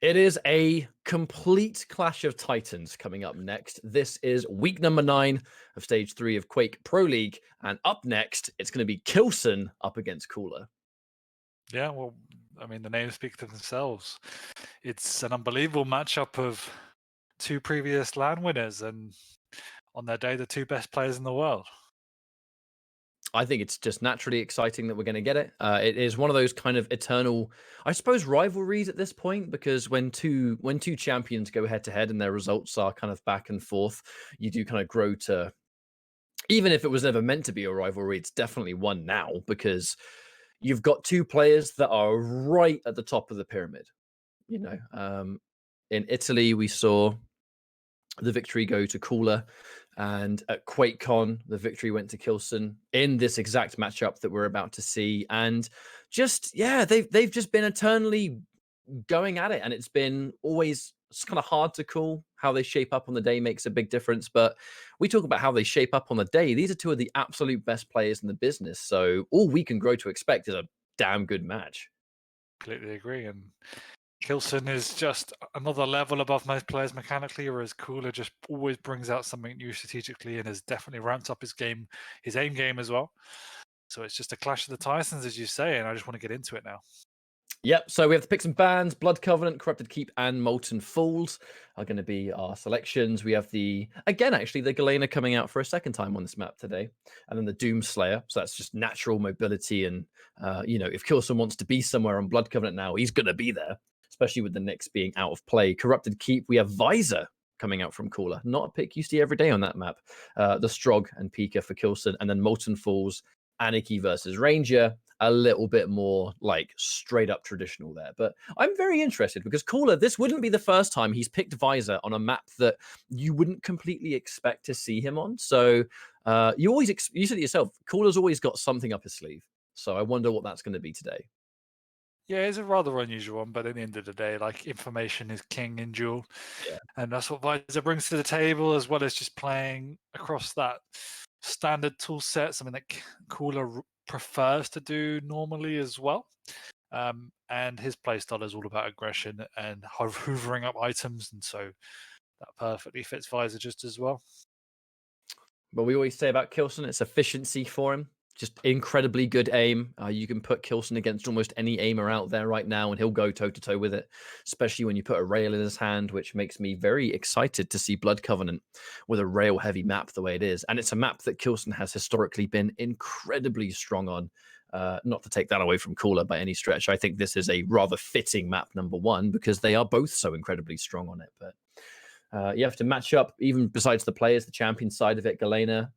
It is a complete clash of titans coming up next. This is week number 9 of stage 3 of Quake Pro League. And up next, it's going to be k1llsen up against Cooler. Yeah, well, I mean, the names speak for themselves. It's an unbelievable matchup of two previous LAN winners, and on their day, the two best players in the world. I think it's just naturally exciting that we're going to get it. It is one of those kind of eternal, I suppose, rivalries at this point, because when two champions go head to head and their results are kind of back and forth, you do kind of grow to, even if it was never meant to be a rivalry, it's definitely one now, because you've got two players that are right at the top of the pyramid. You know, in Italy, we saw the victory go to Cooler, and at QuakeCon, the victory went to k1llsen in this exact matchup that we're about to see. And just they've just been eternally going at it, and it's been always kind of hard to call. How they shape up on the day makes a big difference, but we talk about how they shape up on the day. These are two of the absolute best players in the business, so all we can grow to expect is a damn good match. Completely agree. And k1llsen is just another level above most players mechanically, whereas Cooler just always brings out something new strategically and has definitely ramped up his game, his aim game as well. So it's just a clash of the titans, as you say, and I just want to get into it now. Yep, so we have to pick some bands. Blood Covenant, Corrupted Keep, and Molten Fools are going to be our selections. We have the k1llsen coming out for a second time on this map today, and then the Doomslayer. So that's just natural mobility, and if k1llsen wants to be somewhere on Blood Covenant now, he's going to be there, especially with the Nyx being out of play. Corrupted Keep, we have Visor coming out from Cooler. Not a pick you see every day on that map. The Strog and Pika for k1llsen, and then Molten Fools, Anarchy versus Ranger, a little bit more like straight up traditional there. But I'm very interested because Cooler, this wouldn't be the first time he's picked Visor on a map that you wouldn't completely expect to see him on. So you said it yourself, Cooler's always got something up his sleeve. So I wonder what that's going to be today. Yeah, it's a rather unusual one, but at the end of the day, like, information is king in Duel. Yeah. And that's what Visor brings to the table, as well as just playing across that standard tool set, something that Cooler prefers to do normally as well. And his playstyle is all about aggression and hoovering up items, and so that perfectly fits Visor just as well. But we always say about k1llsen, it's efficiency for him. Just incredibly good aim. You can put k1llsen against almost any aimer out there right now, and he'll go toe-to-toe with it, especially when you put a rail in his hand, which makes me very excited to see Blood Covenant with a rail-heavy map the way it is. And it's a map that k1llsen has historically been incredibly strong on. Not to take that away from Cooler by any stretch. I think this is a rather fitting map, number one, because they are both so incredibly strong on it. But you have to match up, even besides the players, the champion side of it, Galena,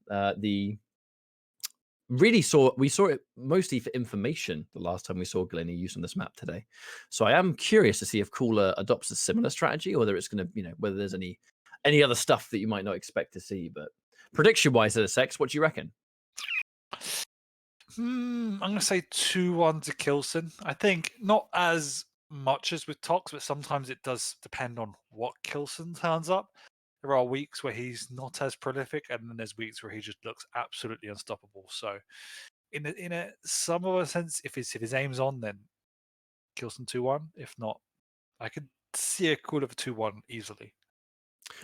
we saw it mostly for information the last time we saw Galena used on this map today. So I am curious to see if Cooler adopts a similar strategy, or whether it's going to, whether there's any other stuff that you might not expect to see. But prediction-wise, Sex, what do you reckon? I'm going to say 2-1 to k1llsen. I think not as much as with Tox, but sometimes it does depend on what k1llsen turns up. There are weeks where he's not as prolific, and then there's weeks where he just looks absolutely unstoppable. So, in a some of a sense, if his aim's on, then k1llsen 2-1. If not, I could see a Cooler of 2-1 easily.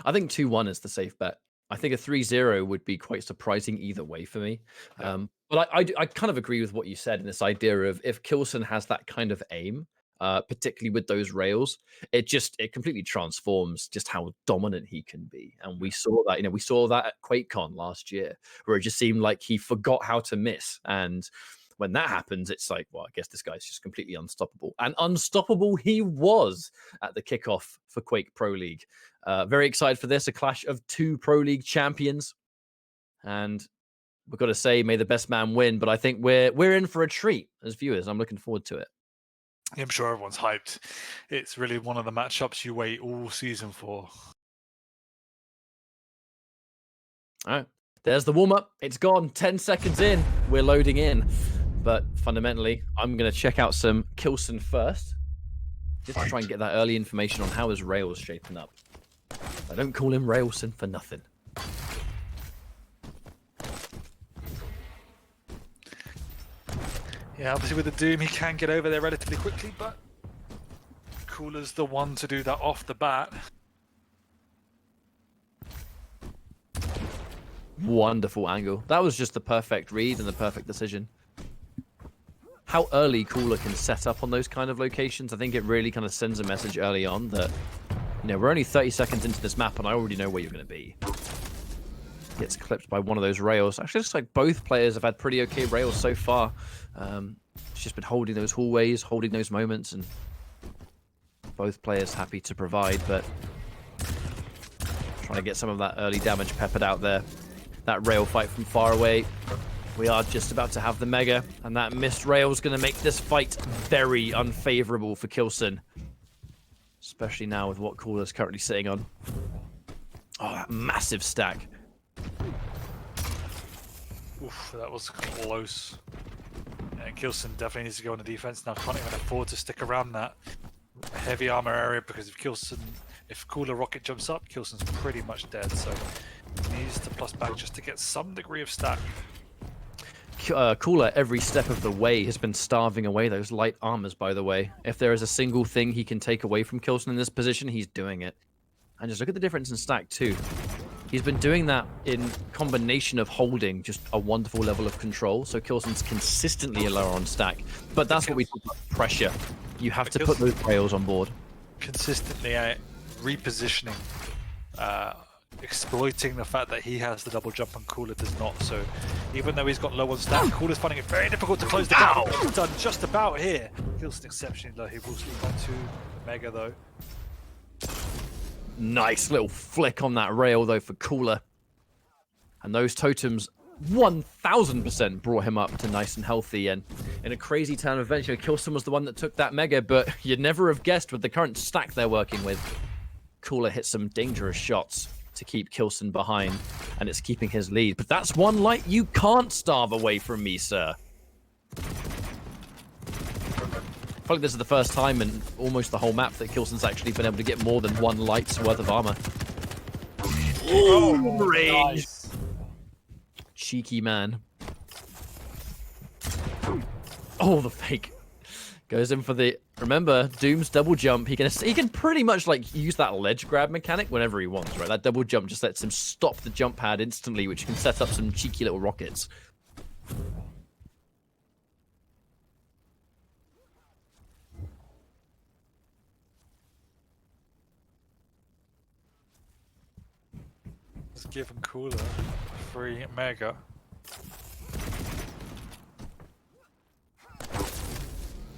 I think 2-1 is the safe bet. I think a 3-0 would be quite surprising either way for me. Yeah. But I kind of agree with what you said in this idea of, if k1llsen has that kind of aim, particularly with those rails, it completely transforms just how dominant he can be. And we saw that, we saw that at QuakeCon last year, where it just seemed like he forgot how to miss. And when that happens, it's like, well, I guess this guy's just completely unstoppable. And unstoppable he was at the kickoff for Quake Pro League. Very excited for this, a clash of two Pro League champions. And we've got to say, may the best man win. But I think we're in for a treat as viewers. I'm looking forward to it. I'm sure everyone's hyped. It's really one of the matchups you wait all season for. All right. There's the warm-up. It's gone. 10 seconds in. We're loading in. But fundamentally, I'm going to check out some k1llsen first, just to try and get that early information on how his rail's shaping up. I don't call him Railson for nothing. Yeah, obviously with the Doom, he can get over there relatively quickly, but Coollerz the one to do that off the bat. Wonderful angle. That was just the perfect read and the perfect decision. How early Cooler can set up on those kind of locations, I think it really kind of sends a message early on that, you know, we're only 30 seconds into this map and I already know where you're going to be. Gets clipped by one of those rails. Actually, it looks like both players have had pretty okay rails so far. It's just been holding those hallways, holding those moments, and both players happy to provide, but trying to get some of that early damage peppered out there. That rail fight from far away. We are just about to have the Mega, and that missed rail is going to make this fight very unfavorable for k1llsen. Especially now with what Cooller's currently sitting on. Oh, that massive stack. Oof, that was close. And k1llsen definitely needs to go on the defense now. Can't even afford to stick around that heavy armor area because if Cooler rocket jumps up, k1llsen's pretty much dead. So he needs to plus back just to get some degree of stack. Cooler every step of the way has been starving away those light armors, by the way. If there is a single thing he can take away from k1llsen in this position, he's doing it. And just look at the difference in stack too. He's been doing that in combination of holding just a wonderful level of control, so k1llsen's consistently lower on stack. But that's what we talk about, pressure. You have to put those rails on board. Consistently repositioning, exploiting the fact that he has the double jump and Cooler does not. So even though he's got low on stack, Cooler's finding it very difficult to close the gap. He's done just about here. k1llsen exceptionally low. He will sleep on 2 Mega though. Nice little flick on that rail, though, for Cooler. And those totems 1000% brought him up to nice and healthy. And in a crazy turn of events, k1llsen was the one that took that Mega, but you'd never have guessed with the current stack they're working with. Cooler hit some dangerous shots to keep k1llsen behind, and it's keeping his lead. But that's one light you can't starve away from me, sir. I feel like this is the first time in almost the whole map that k1llsen's actually been able to get more than 1 light's worth of armor. Oh, range! nice. Cheeky man. Oh, the fake. Goes in for the... Remember, Doom's double jump. He can pretty much like use that ledge grab mechanic whenever he wants, right? That double jump just lets him stop the jump pad instantly, which can set up some cheeky little rockets. Just giving Cooler a free Mega.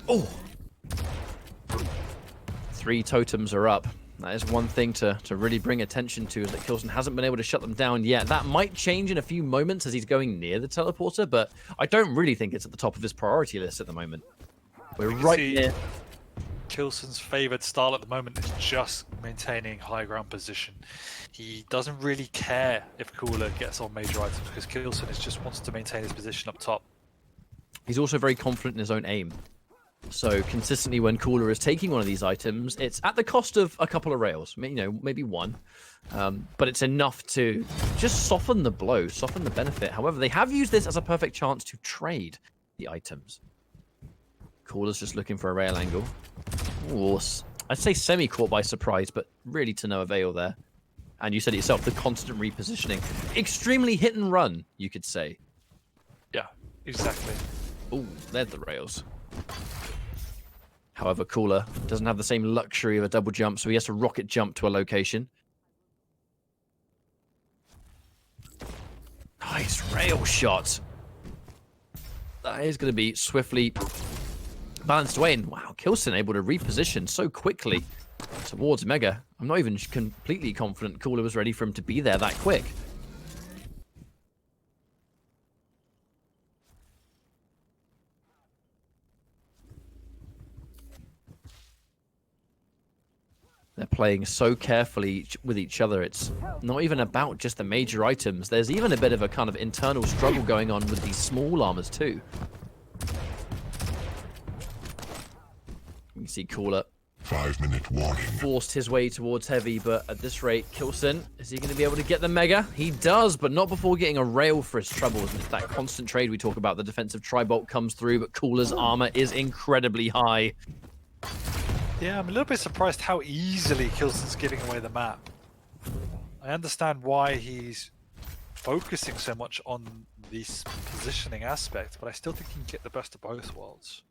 Oh! 3 totems are up. That is one thing to really bring attention to, is that k1llsen hasn't been able to shut them down yet. That might change in a few moments as he's going near the teleporter, but I don't really think it's at the top of his priority list at the moment. We're right near. k1llsen's favoured style at the moment is just maintaining high ground position. He doesn't really care if Cooler gets on major items because k1llsen just wants to maintain his position up top. He's also very confident in his own aim. So consistently when Cooler is taking one of these items, it's at the cost of a couple of rails, maybe 1. But it's enough to just soften the blow, soften the benefit. However, they have used this as a perfect chance to trade the items. Cooler's just looking for a rail angle. Ooh, I'd say semi-caught by surprise, but really to no avail there. And you said it yourself, the constant repositioning. Extremely hit and run, you could say. Yeah, exactly. Ooh, they're the rails. However, Cooler doesn't have the same luxury of a double jump, so he has to rocket jump to a location. Nice rail shot. That is going to be swiftly balanced away. And wow, k1llsen able to reposition so quickly towards Mega. I'm not even completely confident Cooler was ready for him to be there that quick. They're playing so carefully with each other. It's not even about just the major items. There's even a bit of a kind of internal struggle going on with these small armors too. You can see Cooler 5-minute warning. Forced his way towards heavy, but at this rate, k1llsen, is he going to be able to get the Mega? He does, but not before getting a rail for his troubles. And it's that constant trade we talk about. The defensive tri-bolt comes through, but Cooler's armor is incredibly high. Yeah, I'm a little bit surprised how easily k1llsen's giving away the map. I understand why he's focusing so much on this positioning aspect, but I still think he can get the best of both worlds.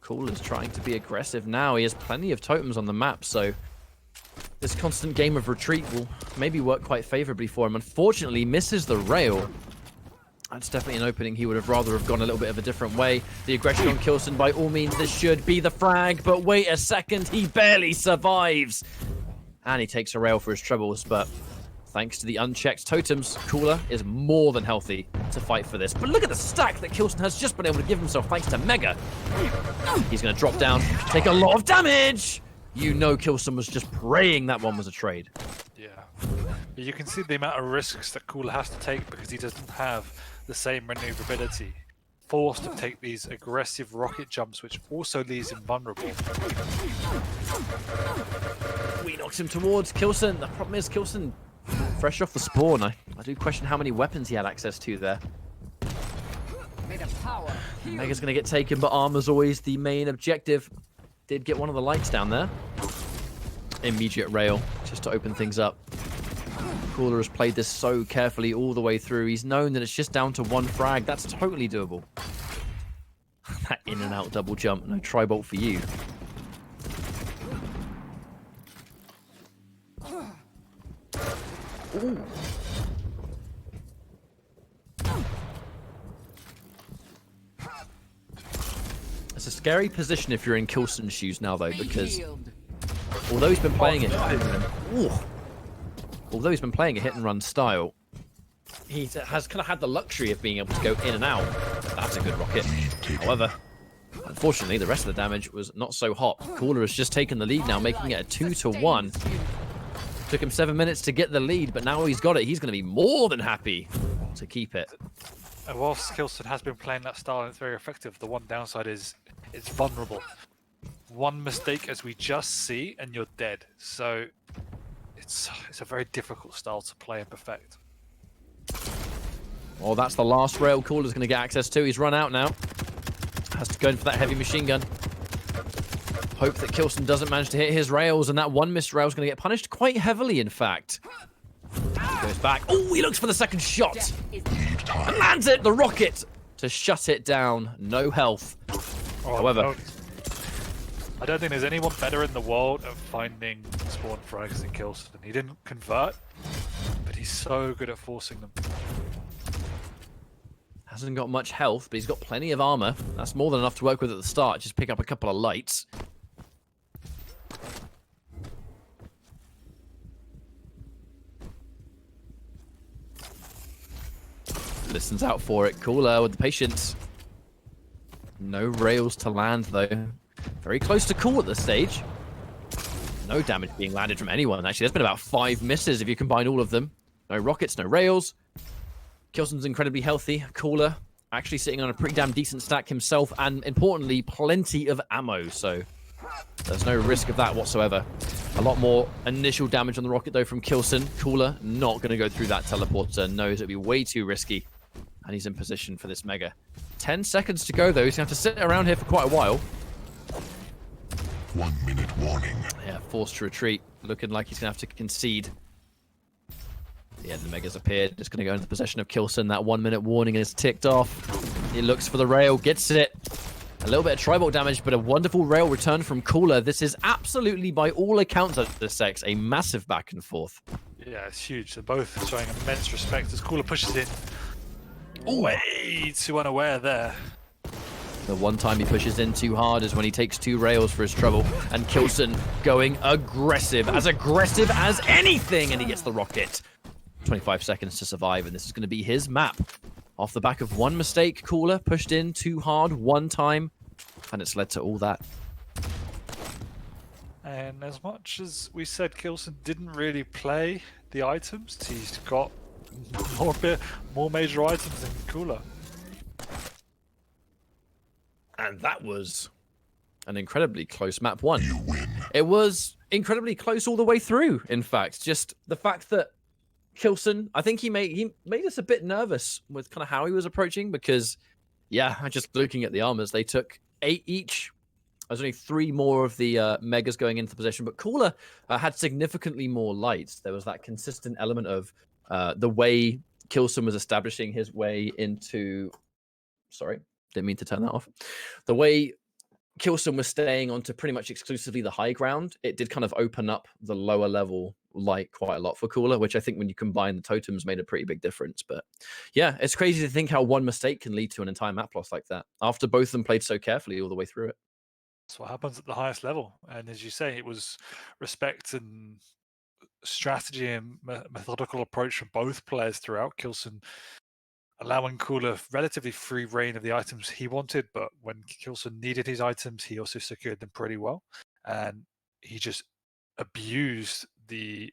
Coollerz trying to be aggressive now. He has plenty of totems on the map, so this constant game of retreat will maybe work quite favorably for him. Unfortunately, he misses the rail. That's definitely an opening he would have rather have gone a little bit of a different way. The aggression on k1llsen, by all means, this should be the frag, but wait a second, he barely survives. And he takes a rail for his troubles, but thanks to the unchecked totems, Cooler is more than healthy to fight for this. But look at the stack that k1llsen has just been able to give himself thanks to Mega. He's going to drop down, take a lot of damage. You know k1llsen was just praying that one was a trade. Yeah. You can see the amount of risks that Cooler has to take because he doesn't have the same maneuverability. Forced to take these aggressive rocket jumps, which also leaves him vulnerable. We knocks him towards k1llsen. The problem is k1llsen, fresh off the spawn. I do question how many weapons he had access to there. Mega's going to get taken, but armor's always the main objective. Did get one of the lights down there. Immediate rail, just to open things up. Cooler has played this so carefully all the way through. He's known that it's just down to one frag. That's totally doable. That in and out double jump. No tri-bolt for you. Ooh. It's a scary position if you're in k1llsen's shoes now, though, because although he's been playing it, although he's been playing a hit-and-run style, he has kind of had the luxury of being able to go in and out. That's a good rocket. However, unfortunately, the rest of the damage was not so hot. Cooler has just taken the lead now, making it a 2-1. Took him 7 minutes to get the lead, but now he's got it. He's going to be more than happy to keep it. And whilst k1llsen has been playing that style and it's very effective, the one downside is it's vulnerable. One mistake, as we just see, and you're dead. So it's a very difficult style to play and perfect. Well, that's the last rail Cooler's going to get access to. He's run out now. Has to go in for that heavy machine gun. Hope that k1llsen doesn't manage to hit his rails, and that one missed rail is going to get punished quite heavily, in fact. He goes back. Oh, he looks for the second shot. And lands it, the rocket, to shut it down. No health. Oh, However, no. I don't think there's anyone better in the world at finding spawn frags than k1llsen. He didn't convert, but he's so good at forcing them. hasn't got much health, but he's got plenty of armor. That's more than enough to work with at the start. Just pick up a couple of lights. Listens out for it. Cooler with the patience. No rails to land, though. Very close to cool at this stage. No damage being landed from anyone, actually. There's been about 5 misses if you combine all of them. No rockets, no rails. k1llsen's incredibly healthy. Cooler actually sitting on a pretty damn decent stack himself, and importantly, plenty of ammo, so there's no risk of that whatsoever. A lot more initial damage on the rocket, though, from k1llsen. Cooler not going to go through that teleporter. Knows it'd be way too risky, and he's in position for this mega. 10 seconds to go, though. He's going to have to sit around here for quite a while. 1 minute warning. Yeah, forced to retreat. Looking like he's going to have to concede. Yeah, the mega's appeared. It's going to go into possession of k1llsen. That 1 minute warning is ticked off. He looks for the rail, gets it. A little bit of tri-bolt damage, but a wonderful rail return from Cooler. This is absolutely, by all accounts of the sex, a massive back and forth. Yeah, it's huge. They're both showing immense respect as Cooler pushes in. Ooh. Way too unaware there. The one time he pushes in too hard is when he takes 2 rails for his trouble. And k1llsen going aggressive as anything, and he gets the rocket. 25 seconds to survive, and this is going to be his map. Off the back of one mistake, Cooler pushed in too hard one time, and it's led to all that. And as much as we said k1llsen didn't really play the items, he's got more major items than Cooler. And that was an incredibly close map 1. You win. It was incredibly close all the way through, in fact. Just the fact that k1llsen, I think he made us a bit nervous with kind of how he was approaching, because, yeah, just looking at the armors, they took 8 each. There's only 3 more of the megas going into the position, but Cooler had significantly more lights. There was that consistent element of the way k 1llsen was establishing his way into. Sorry, didn't mean to turn that off. The way k 1llsen was staying onto pretty much exclusively the high ground, it did kind of open up the lower level light quite a lot for Cooler, which I think when you combine the totems made a pretty big difference. But yeah, it's crazy to think how one mistake can lead to an entire map loss like that after both of them played so carefully all the way through it. That's what happens at the highest level. And as you say, it was respect and strategy and methodical approach from both players throughout. k 1llsen allowing Cooler relatively free reign of the items he wanted, but when k 1llsen needed his items, he also secured them pretty well. And he just abused the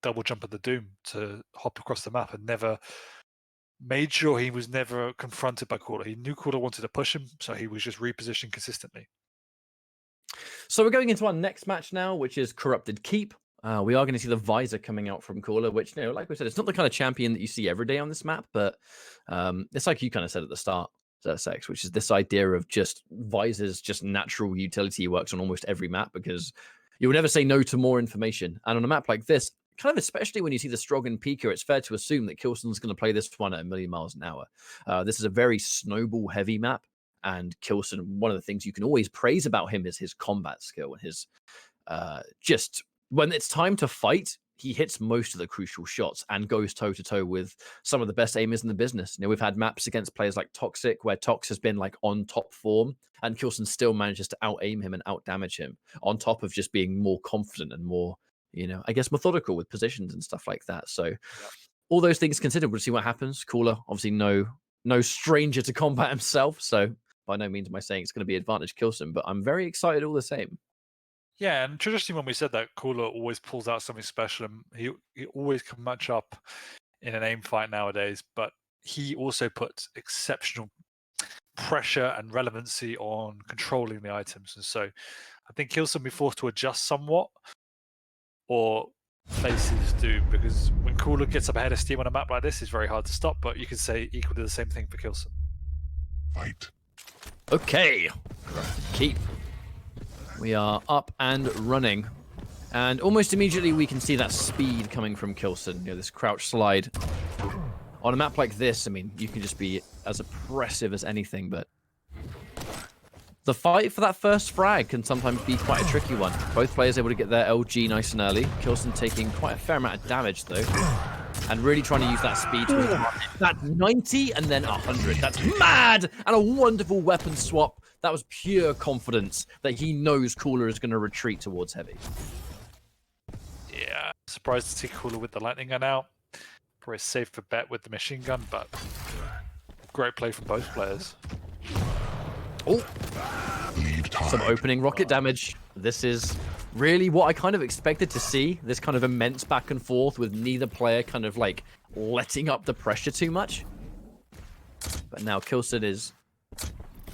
double jump of the Doom to hop across the map and never made sure he was never confronted by Cooler. He knew Cooler wanted to push him, so he was just repositioned consistently. So we're going into our next match now, which is Corrupted Keep. We are going to see the visor coming out from Cooler, which, like we said, it's not the kind of champion that you see every day on this map, but it's like you kind of said at the start, Sex, which is this idea of just visors, just natural utility works on almost every map because you will never say no to more information. And on a map like this, kind of especially when you see the Strogan Pika, it's fair to assume that k 1llsen's going to play this one at 1,000,000 miles an hour. This is a very snowball heavy map. And k 1llsen, one of the things you can always praise about him is his combat skill and his just when it's time to fight, he hits most of the crucial shots and goes toe to toe with some of the best aimers in the business. We've had maps against players like Toxic where Tox has been like on top form and k 1llsen still manages to out aim him and out damage him on top of just being more confident and more, I guess methodical with positions and stuff like that. So all those things considered, we'll see what happens. Cooler, obviously no stranger to combat himself. So by no means am I saying it's going to be advantage k 1llsen, but I'm very excited all the same. Yeah, and traditionally when we said that, Cooler always pulls out something special, and he always can match up in an aim fight nowadays, but he also puts exceptional pressure and relevancy on controlling the items. And so I think k 1llsen will be forced to adjust somewhat or face his doom, because when Cooler gets up ahead of steam on a map like this, it's very hard to stop, but you could say equally the same thing for k 1llsen. Fight. Okay, keep. We are up and running. And almost immediately we can see that speed coming from k 1llsen, this crouch slide. On a map like this, I mean, you can just be as oppressive as anything, but the fight for that first frag can sometimes be quite a tricky one. Both players able to get their LG nice and early. k 1llsen taking quite a fair amount of damage, though. And really trying to use that speed to that 90 and then 100. That's mad! And a wonderful weapon swap. That was pure confidence that he knows Cooler is going to retreat towards heavy. Yeah, surprised to see Cooler with the lightning gun out. Probably a safer bet with the machine gun, but great play from both players. Oh, some opening rocket damage. This is really what I kind of expected to see. This kind of immense back and forth with neither player kind of like letting up the pressure too much. But now k 1llsen is,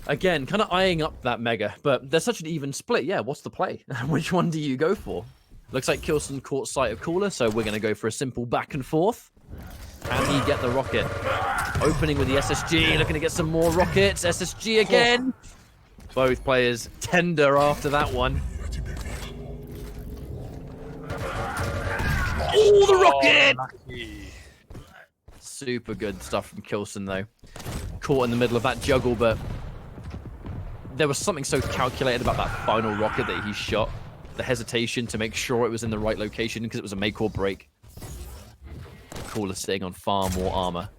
again, kind of eyeing up that mega. But there's such an even split. Yeah, what's the play? Which one do you go for? Looks like k 1llsen caught sight of Cooler, so we're going to go for a simple back and forth. Can he get the rocket? Opening with the SSG, looking to get some more rockets. SSG again. Both players tender after that one. Oh, the rocket! Super good stuff from k 1llsen, though. Caught in the middle of that juggle, but there was something so calculated about that final rocket that he shot. The hesitation to make sure it was in the right location because it was a make or break. Cooler staying on far more armor.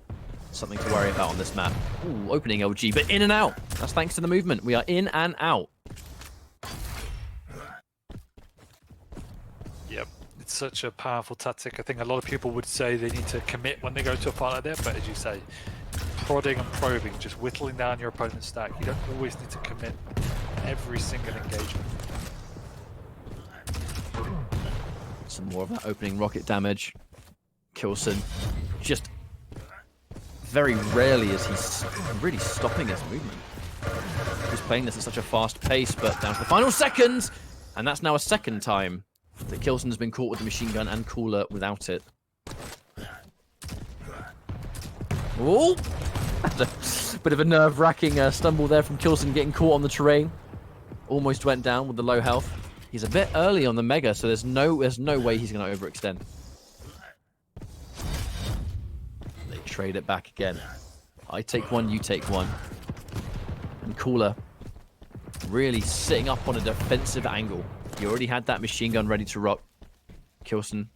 Something to worry about on this map. Ooh, opening LG, but in and out. That's thanks to the movement. We are in and out. Yep, it's such a powerful tactic. I think a lot of people would say they need to commit when they go to a fight like that, but as you say, prodding and probing, just whittling down your opponent's stack. You don't always need to commit every single engagement. Some more of that opening rocket damage. k 1llsen just very rarely is he really stopping his movement. He's playing this at such a fast pace, but down to the final seconds, and that's now a second time that k 1llsen has been caught with the machine gun and Cooler without it. Oh, bit of a nerve-wracking stumble there from k 1llsen getting caught on the terrain. almost went down with the low health. He's a bit early on the Mega, so there's no way he's going to overextend. They trade it back again. I take one, you take one. And Cooler really sitting up on a defensive angle. He already had that machine gun ready to rock. k1llsen,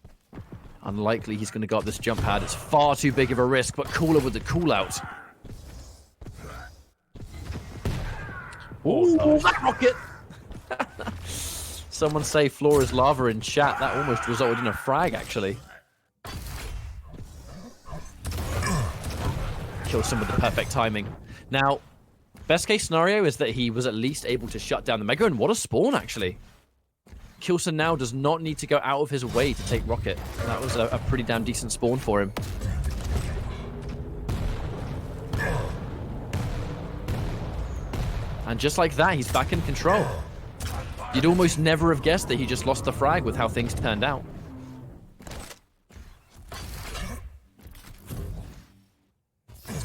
unlikely he's going to go up this jump pad. It's far too big of a risk, but Cooler with the cool out. Ooh, that rocket! Someone say floor is lava in chat. That almost resulted in a frag, actually. k1llsen with the perfect timing. Now, best case scenario is that he was at least able to shut down the Mega, and what a spawn, actually. k1llsen now does not need to go out of his way to take rocket. That was a pretty damn decent spawn for him. And just like that, he's back in control. You'd almost never have guessed that he just lost the frag with how things turned out.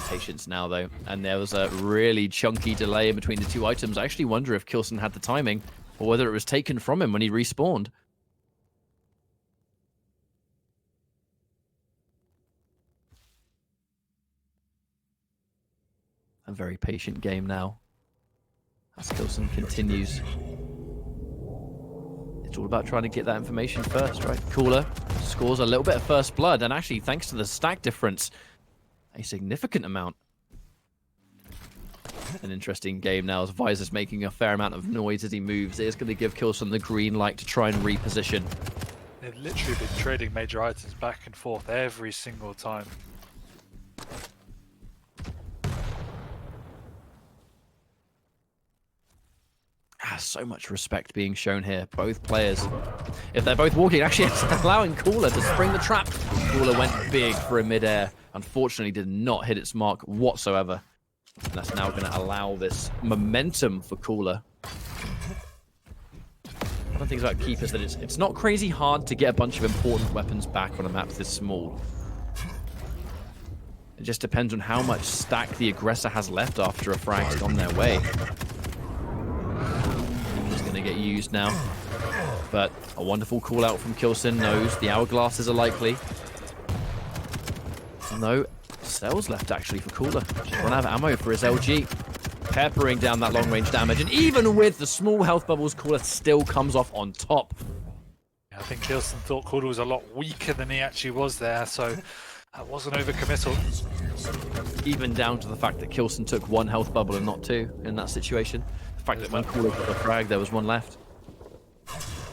Patience now, though, and there was a really chunky delay in between the two items. I actually wonder if k1llsen had the timing, or whether it was taken from him when he respawned. A very patient game now, as k1llsen continues. It's all about trying to get that information first, right? Cooler scores a little bit of first blood, and actually, thanks to the stack difference, a significant amount. An interesting game now as Visor's making a fair amount of noise as he moves. It is going to give k1llsen the green light to try and reposition. They've literally been trading major items back and forth every single time. So much respect being shown here. Both players, if they're both walking, actually allowing Cooler to spring the trap. Cooler went big for a mid-air. Unfortunately, did not hit its mark whatsoever. And that's now going to allow this momentum for Cooler. One of the things about Keep is that it's not crazy hard to get a bunch of important weapons back on a map this small. It just depends on how much stack the aggressor has left after a frag's gone their way. Going to get used now, but a wonderful call out from k1llsen. Knows the hourglasses are likely. No cells left actually for Cooler. Just run out of ammo for his LG, peppering down that long range damage, and even with the small health bubbles, Cooler still comes off on top. Yeah, I think k1llsen thought Cooler was a lot weaker than he actually was there, so that wasn't overcommittal. Even down to the fact that k1llsen took one health bubble and not two in that situation. The fact that when Cooler got the frag, there was one left.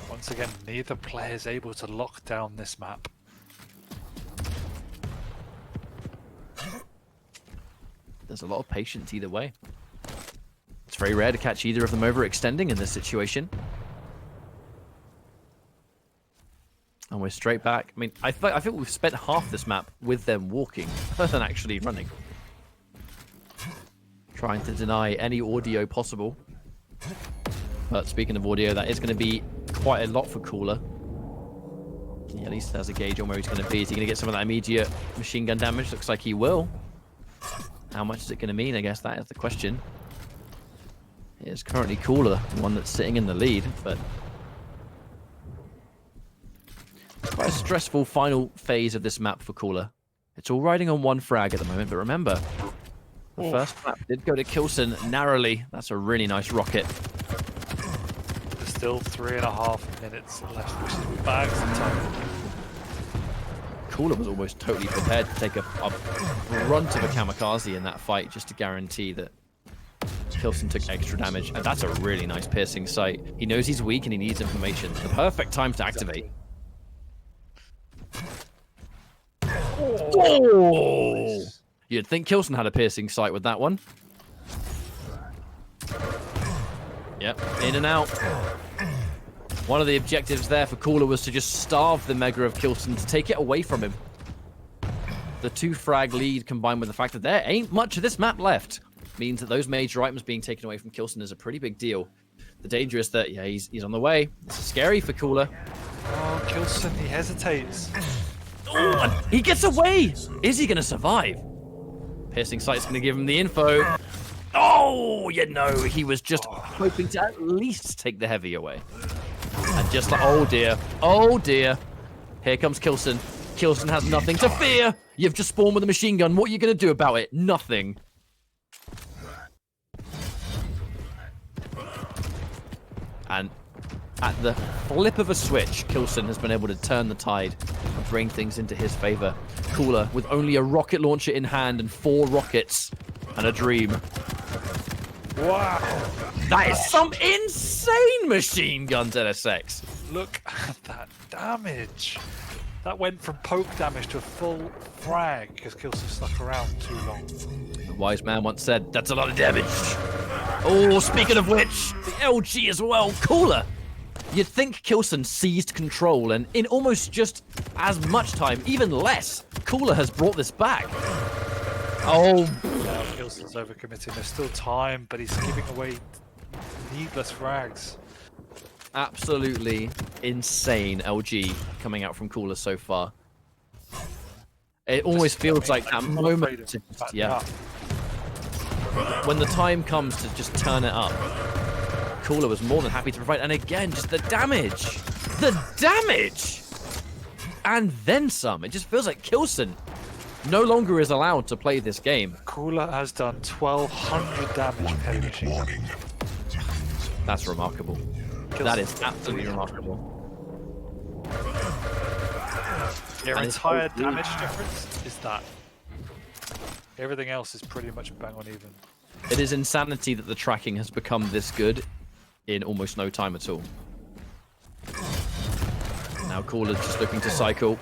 Once again, neither player is able to lock down this map. There's a lot of patience either way. It's very rare to catch either of them overextending in this situation. And we're straight back. I mean, I think we've spent half this map with them walking rather than actually running. Trying to deny any audio possible. But speaking of audio, that is going to be quite a lot for Cooler. He at least has a gauge on where he's going to be. Is he going to get some of that immediate machine gun damage? Looks like he will. How much is it going to mean? I guess that is the question. It is currently Cooler, the one that's sitting in the lead, but it's quite a stressful final phase of this map for Cooler. It's all riding on one frag at the moment, but remember, the first map did go to k1llsen narrowly. That's a really nice rocket. There's still 3.5 minutes left, which is bags of time. Cooler was almost totally prepared to take a brunt of a kamikaze in that fight just to guarantee that k1llsen took extra damage. And that's a really nice piercing sight. He knows he's weak and he needs information. The perfect time to activate. Oh! You'd think k1llsen had a piercing sight with that one. Yep, in and out. One of the objectives there for Cooler was to just starve the Mega of k1llsen, to take it away from him. The 2-frag lead combined with the fact that there ain't much of this map left means that those major items being taken away from k1llsen is a pretty big deal. The danger is that, yeah, he's on the way. This is scary for Cooler. Oh, k1llsen, he hesitates. Oh, and he gets away! Is he going to survive? Piercing sight's going to give him the info. Oh, Oh, you know, he was just hoping to at least take the heavy away. And just like, oh dear, oh dear. Here comes k1llsen. k1llsen has nothing to fear. You've just spawned with a machine gun. What are you going to do about it? Nothing. And at the flip of a switch, k1llsen has been able to turn the tide and bring things into his favor. Cooler with only a rocket launcher in hand and 4 rockets and a dream. Wow. That is some insane machine guns, NSX. Look at that damage. That went from poke damage to a full frag because k1llsen stuck around too long. The wise man once said, that's a lot of damage. Oh, speaking of which, the LG as well. Cooler. You'd think k1llsen seized control, and in almost just as much time, even less, Cooler has brought this back. Oh. Now k1llsen's overcommitting. There's still time, but he's giving away needless frags. Absolutely insane LG coming out from Coollerz so far. It almost feels like that moment to just, yeah. When the time comes to just turn it up, Cooler was more than happy to provide. And again, just the damage! The damage! And then some. It just feels like k1llsen no longer is allowed to play this game. Cooler has done 1,200 damage with heavy machine gun. That's remarkable. That is absolutely remarkable. Their entire damage difference is that. Everything else is pretty much bang on even. It is insanity that the tracking has become this good in almost no time at all. Now Coollerz just looking to cycle.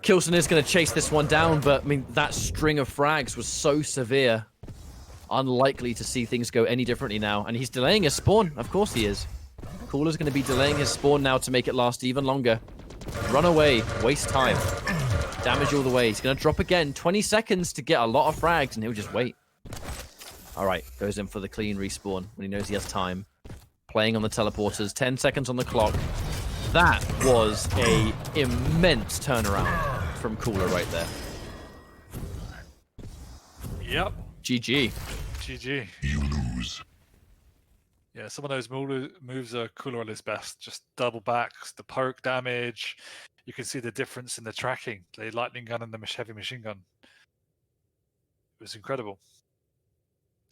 k1llsen is going to chase this one down, but I mean, that string of frags was so severe. Unlikely to see things go any differently now. And he's delaying his spawn. Of course he is. Coollerz going to be delaying his spawn now to make it last even longer. Run away. Waste time. Damage all the way. He's going to drop again. 20 seconds to get a lot of frags, and he'll just wait. All right. Goes in for the clean respawn when he knows he has time. Playing on the teleporters. 10 seconds on the clock. That was a immense turnaround from Cooler right there. Yep. GG. GG. You lose. Yeah, some of those moves are Cooler at his best. Just double backs, the poke damage. You can see the difference in the tracking. The lightning gun and the heavy machine gun. It was incredible.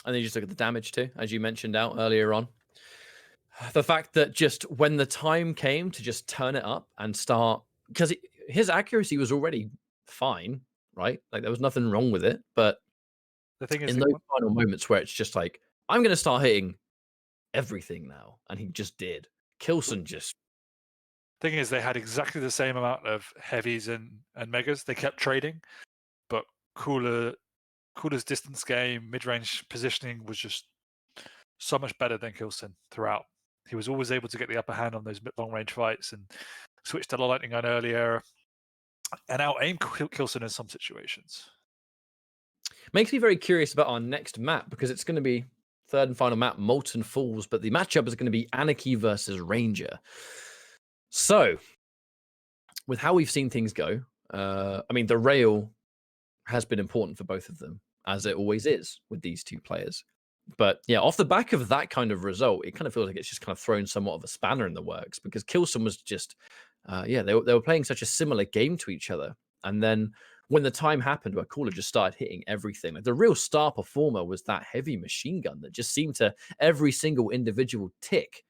And then you just look at the damage too, as you mentioned out earlier on. The fact that just when the time came to just turn it up and start, because his accuracy was already fine, right? Like there was nothing wrong with it. But the thing is, in those final moments where it's just like, I'm going to start hitting everything now, and he just did. k1llsen just. Thing is, they had exactly the same amount of heavies and megas. They kept trading, but Cooler's distance game, mid-range positioning was just so much better than k1llsen throughout. He was always able to get the upper hand on those long-range fights and switch to the lightning gun earlier and out-aim k1llsen in some situations. Makes me very curious about our next map, because it's going to be third and final map, Molten Falls, but the matchup is going to be Anarchy versus Ranger. So, with how we've seen things go, I mean, the rail has been important for both of them, as it always is with these two players. But yeah, off the back of that kind of result, it kind of feels like it's just kind of thrown somewhat of a spanner in the works, because k1llsen was just, they were playing such a similar game to each other. And then when the time happened where Cooler just started hitting everything, like the real star performer was that heavy machine gun that just seemed to every single individual tick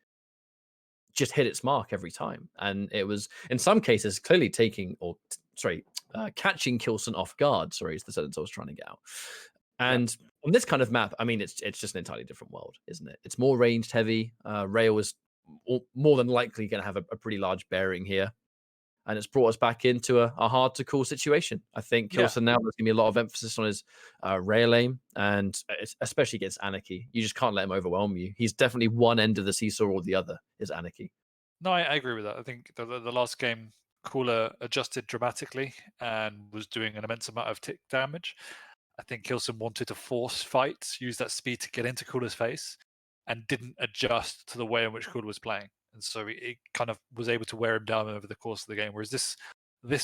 just hit its mark every time. And it was, in some cases, clearly catching k1llsen off guard. Sorry, is the sentence I was trying to get out. And on this kind of map, I mean, it's just an entirely different world, isn't it? It's more ranged heavy. Rail is more than likely going to have a pretty large bearing here. And it's brought us back into a hard to call situation. I think k1llsen now, there's going to be a lot of emphasis on his rail aim, and especially against Anarchy. You just can't let him overwhelm you. He's definitely one end of the seesaw or the other is Anarchy. No, I agree with that. I think the last game, Cooler adjusted dramatically and was doing an immense amount of tick damage. I think k1llsen wanted to force fights, use that speed to get into Cooler's face, and didn't adjust to the way in which Cooler was playing. And so it kind of was able to wear him down over the course of the game. Whereas this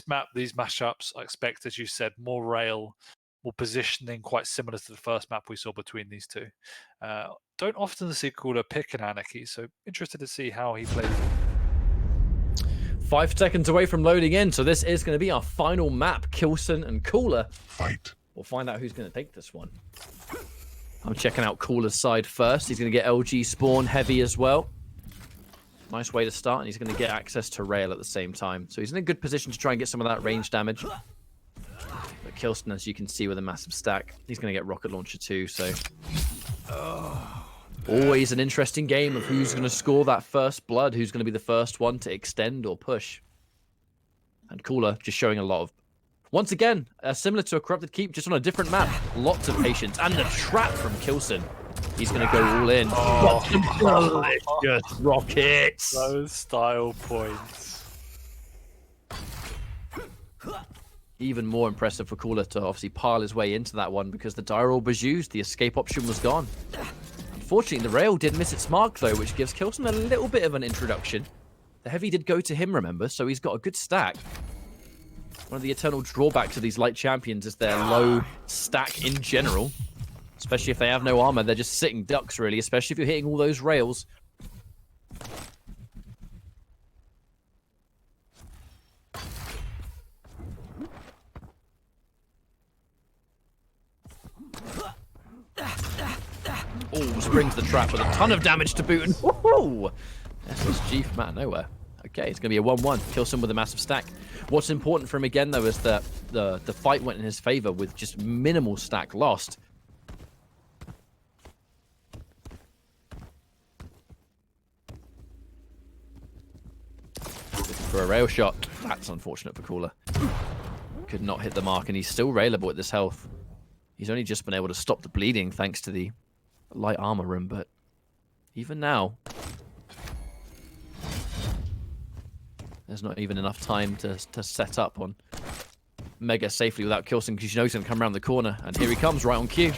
map, these matchups, I expect, as you said, more rail, or positioning quite similar to the first map we saw between these two. Don't often see Cooler pick an Anarchy, so interested to see how he plays it. 5 seconds away from loading in, so this is going to be our final map, k1llsen and Cooler. Fight. We'll find out who's going to take this one. I'm checking out Cooler's side first. He's going to get LG spawn heavy as well. Nice way to start, and he's going to get access to rail at the same time. So he's in a good position to try and get some of that range damage. But k1llsen, as you can see, with a massive stack, he's going to get rocket launcher too, so... Always an interesting game of who's going to score that first blood, who's going to be the first one to extend or push. And Cooler just showing a lot of... Once again, similar to a Corrupted Keep, just on a different map. Lots of patience. And the trap from k1llsen. He's going to go all in. Delicious rockets. Those style points. Even more impressive for Cooler to obviously pile his way into that one because the dire orb was used. The escape option was gone. Unfortunately, the rail did miss its mark, though, which gives k1llsen a little bit of an introduction. The heavy did go to him, remember, so he's got a good stack. One of the eternal drawbacks of these light champions is their low stack in general. Especially if they have no armor, they're just sitting ducks, really, especially if you're hitting all those rails. Oh, springs the trap with a ton of damage to boot. And woohoo! SSG from out of nowhere. Okay, it's going to be a 1-1. k1llsen with a massive stack. What's important for him again, though, is that the fight went in his favor with just minimal stack lost. Looking for a rail shot. That's unfortunate for Cooler. Could not hit the mark, and he's still railable at this health. He's only just been able to stop the bleeding thanks to the light armor room, but even now, there's not even enough time to set up on Mega safely without k1llsen, because you know he's going to come around the corner, and here he comes right on cue.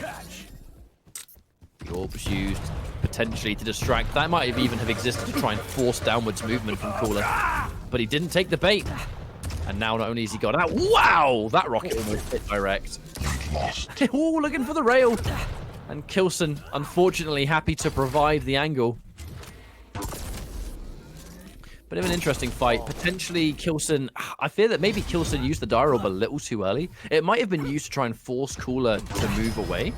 The orb was used potentially to distract. That might have even have existed to try and force downwards movement from Cooler, but he didn't take the bait. And now not only has he got out, wow, that rocket almost hit direct. Oh, looking for the rail. And k1llsen, unfortunately, happy to provide the angle. Bit of an interesting fight. Potentially, k1llsen... I fear that maybe k1llsen used the dire orb a little too early. It might have been used to try and force Cooler to move away.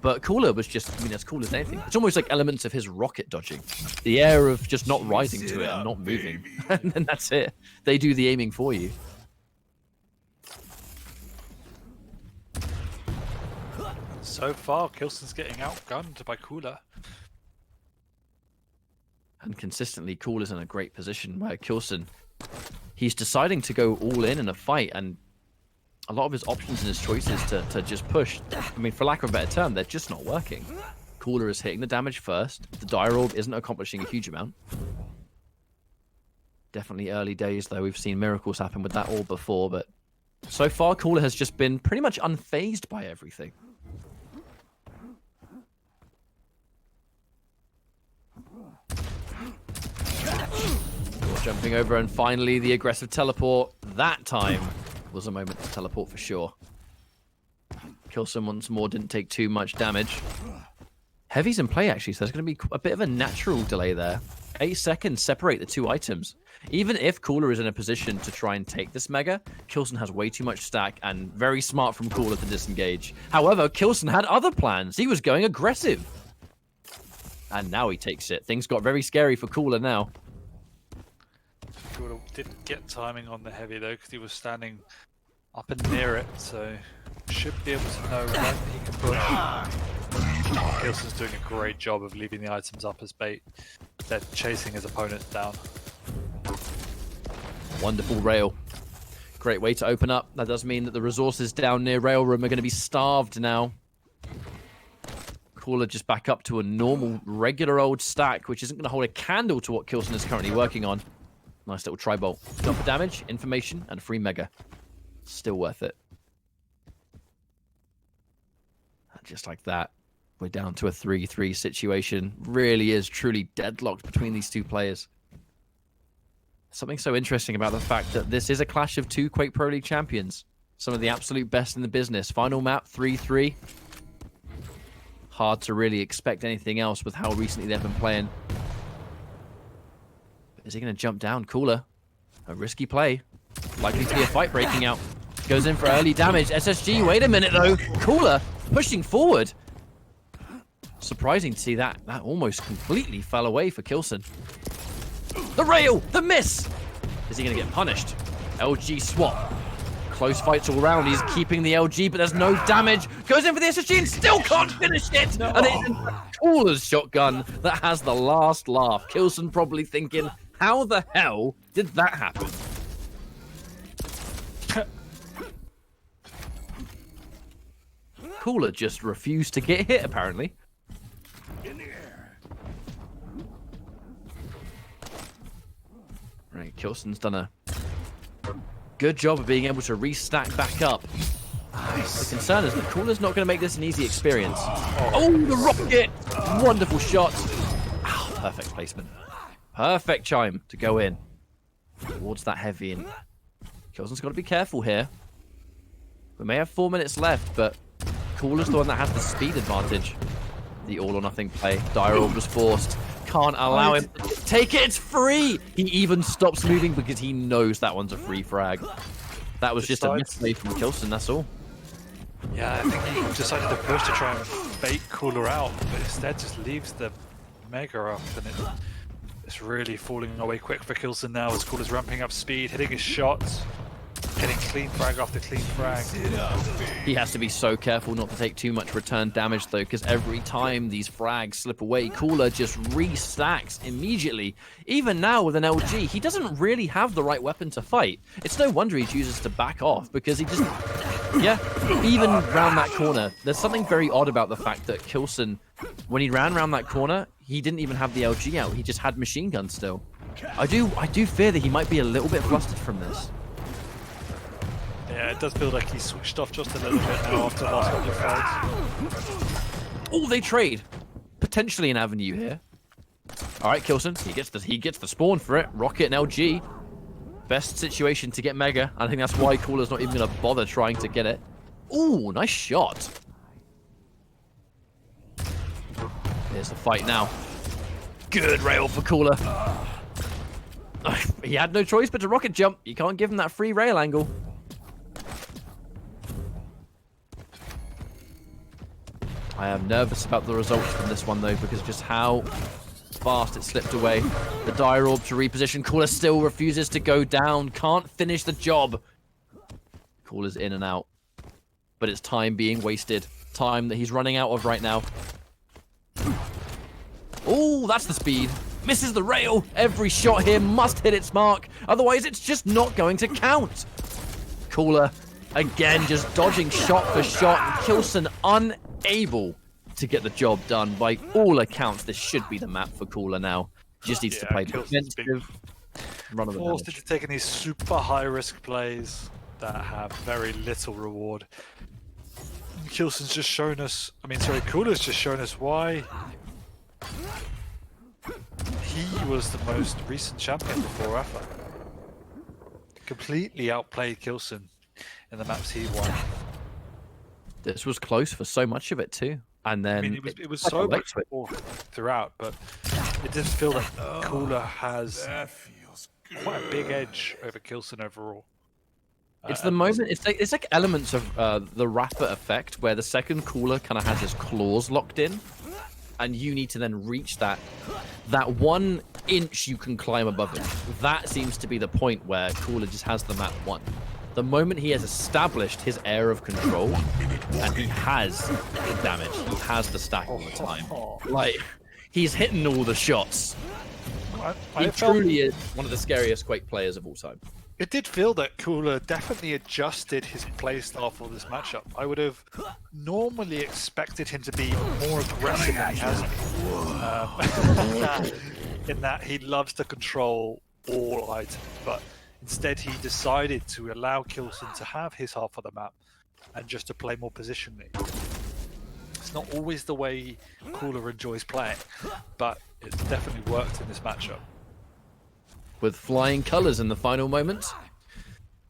But Cooler was just, I mean, as cool as anything. It's almost like elements of his rocket dodging. The air of just not rising to it and not moving. And then that's it. They do the aiming for you. So far, k1llsen's getting outgunned by Cooler. And consistently, Cooler's in a great position where k1llsen, he's deciding to go all in a fight, and a lot of his options and his choices to just push, I mean, for lack of a better term, they're just not working. Cooler is hitting the damage first. The dire orb isn't accomplishing a huge amount. Definitely early days, though. We've seen miracles happen with that orb before, but so far, Cooler has just been pretty much unfazed by everything. Jumping over, and finally the aggressive teleport. That time was a moment to teleport for sure. k1llsen once more didn't take too much damage. Heavy's in play, actually, so there's going to be a bit of a natural delay there. 8 seconds separate the two items. Even if Cooler is in a position to try and take this Mega, k1llsen has way too much stack, and very smart from Cooler to disengage. However, k1llsen had other plans. He was going aggressive. And now he takes it. Things got very scary for Cooler now. Cooler didn't get timing on the heavy, though, because he was standing up and near it, so should be able to know when he can push. k1llsen's doing a great job of leaving the items up as bait. They're chasing his opponents down. Wonderful rail. Great way to open up. That does mean that the resources down near rail room are going to be starved now. Cooler just back up to a normal, regular old stack, which isn't going to hold a candle to what k1llsen is currently working on. Nice little tri-bolt. Got for damage, information, and a free Mega. Still worth it. And just like that, we're down to a 3-3 situation. Really is truly deadlocked between these two players. Something so interesting about the fact that this is a clash of two Quake Pro League champions. Some of the absolute best in the business. Final map, 3-3. Hard to really expect anything else with how recently they've been playing. Is he going to jump down? Cooler. A risky play. Likely to be a fight breaking out. Goes in for early damage. SSG, wait a minute though. Cooler pushing forward. Surprising to see that. That almost completely fell away for k1llsen. The rail! The miss! Is he going to get punished? LG swap. Close fights all round. He's keeping the LG, but there's no damage. Goes in for the SSG and still can't finish it. No. And it's Coollerz shotgun that has the last laugh. k1llsen probably thinking, how the hell did that happen? Cooler just refused to get hit, apparently. Right, k1llsen's done a good job of being able to restack back up. Nice. The concern is that Coollerz not going to make this an easy experience. Oh, the rocket! Wonderful shot. Oh, perfect placement. Perfect chime to go in towards that heavy. And k1llsen's got to be careful here. We may have 4 minutes left, but Coollerz the one that has the speed advantage. The all-or-nothing play. Dire Orb was forced. Can't allow him to take it. It's free. He even stops moving because he knows that one's a free frag. That was just a misplay from k1llsen, that's all. Yeah, I think he decided to push to try and bait Cooler out, but instead just leaves the Mega up, and it's really falling away quick for k1llsen now as Cooler's ramping up speed, hitting his shots, getting clean frag after clean frag. He has to be so careful not to take too much return damage though, because every time these frags slip away, Cooler just restacks immediately. Even now with an LG, he doesn't really have the right weapon to fight. It's no wonder he chooses to back off, because he just, yeah, even round that corner, there's something very odd about the fact that k1llsen, when he ran around that corner, he didn't even have the LG out, he just had machine gun still. I do fear that he might be a little bit flustered from this. Yeah, it does feel like he switched off just a little bit now after the last couple of fights. Oh, they trade. Potentially an avenue here. All right, k1llsen, he gets the spawn for it. Rocket and LG. Best situation to get Mega. I think that's why Cooller's not even going to bother trying to get it. Ooh, nice shot. Here's the fight now. Good rail for Cooler. He had no choice but to rocket jump. You can't give him that free rail angle. I am nervous about the results from this one, though, because of just how fast it slipped away. The Dire Orb to reposition. Cooler still refuses to go down. Can't finish the job. Cooler's in and out. But it's time being wasted. Time that he's running out of right now. Oh, that's the speed. Misses the rail. Every shot here must hit its mark. Otherwise, it's just not going to count. Cooler, again, just dodging shot for shot. k1llsen unable to get the job done. By all accounts, this should be the map for Cooler now. Just needs to play defensive. Forced into taking these super high-risk plays that have very little reward. k1llsen's just shown us, Cooller's just shown us why he was the most recent champion before Rafa. Completely outplayed k1llsen in the maps he won. This was close for so much of it too, and then it was so much more throughout, but it did feel like Cooler has quite a big edge over k1llsen overall. It's the moment. It's like elements of the Rafa effect, where the second Cooler kind of has his claws locked in, and you need to then reach that 1 inch you can climb above it. That seems to be the point where Cooler just has the map won. The moment he has established his air of control, and he has the damage, he has the stack all the time. Like, he's hitting all the shots. He truly is one of the scariest Quake players of all time. It did feel that Cooler definitely adjusted his playstyle for this matchup. I would have normally expected him to be more aggressive than he has been. In that he loves to control all items, but instead he decided to allow k1llsen to have his half of the map and just to play more positionally. It's not always the way Cooler enjoys playing, but it definitely worked in this matchup. With flying colors in the final moments.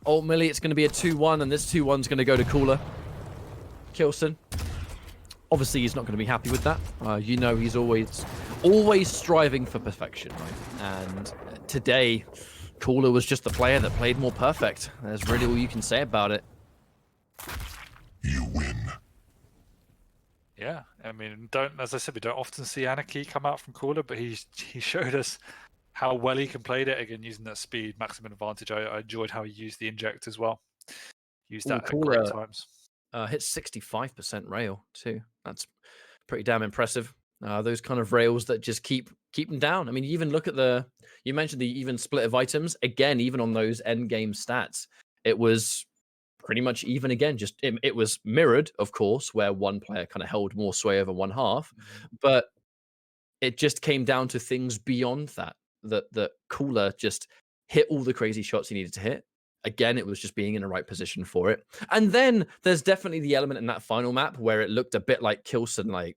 Ultimately, it's going to be a 2-1, and this 2-1's going to go to k1llsen. Obviously, he's not going to be happy with that. You know, he's always striving for perfection, right? And today, k1llsen was just the player that played more perfect. That's really all you can say about it. You win. Yeah, I mean, as I said, we don't often see Anarchy come out from Coollerz, but he showed us how well he can play it again using that speed maximum advantage. I enjoyed how he used the inject as well. Used Ooh, that at great k1llsen times. hits 65% rail too. That's pretty damn impressive. Those kind of rails that just keep them down. I mean, you even look at you mentioned the even split of items. Again, even on those end game stats, it was pretty much even again. Just it was mirrored, of course, where one player kind of held more sway over one half, but it just came down to things beyond that. That k1llsen just hit all the crazy shots he needed to hit. Again, it was just being in the right position for it. And then there's definitely the element in that final map where it looked a bit like k1llsen, like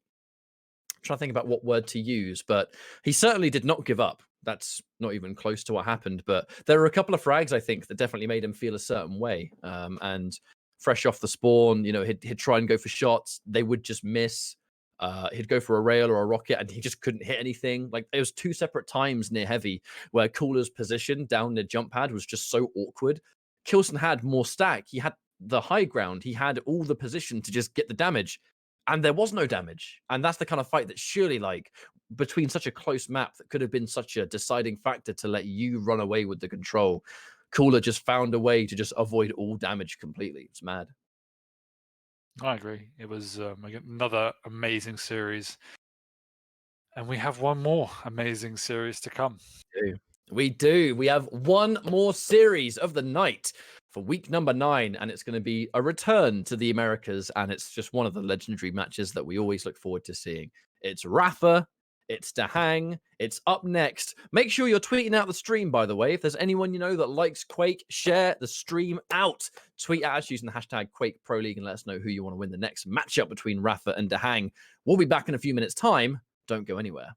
I'm trying to think about what word to use, but he certainly did not give up. That's not even close to what happened. But there were a couple of frags, I think, that definitely made him feel a certain way. And fresh off the spawn, you know, he'd try and go for shots. They would just miss. He'd go for a rail or a rocket, and he just couldn't hit anything. Like there was 2 separate times near heavy where k1llsen's position down the jump pad was just so awkward. k1llsen had more stack. He had the high ground. He had all the position to just get the damage, and there was no damage. And that's the kind of fight that surely, like, between such a close map that could have been such a deciding factor to let you run away with the control, k1llsen just found a way to just avoid all damage completely. It's mad. I agree. It was another amazing series. And we have one more amazing series to come. We do. We have one more series of the night for week number 9, and it's going to be a return to the Americas, and it's just one of the legendary matches that we always look forward to seeing. It's Rafa, it's Dahang, it's up next. Make sure you're tweeting out the stream, by the way. If there's anyone you know that likes Quake, share the stream out. Tweet at us using the hashtag Quake Pro League and let us know who you want to win the next matchup between Rafa and Dahang. We'll be back in a few minutes' time. Don't go anywhere.